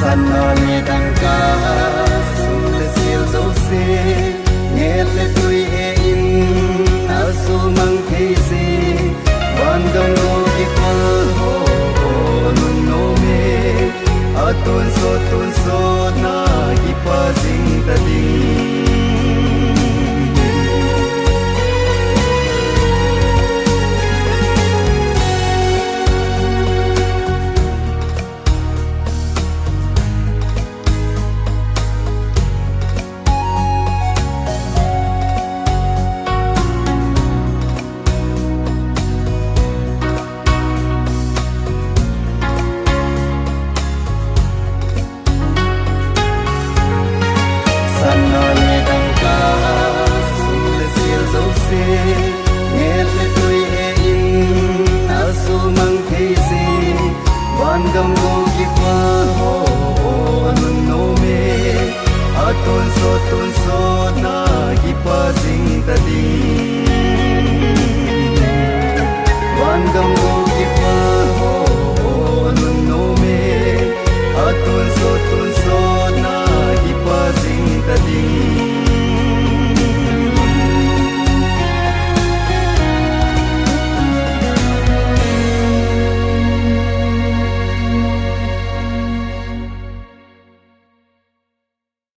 Sana le đăng ca sung le siêu dấu xe nghe le tuổi e in asu mang thế gì ban đông ngô ki phơ ho nun no me atun so na ki pa sing ta ding nghe le tuổi e in asu mang thế gì ban gam go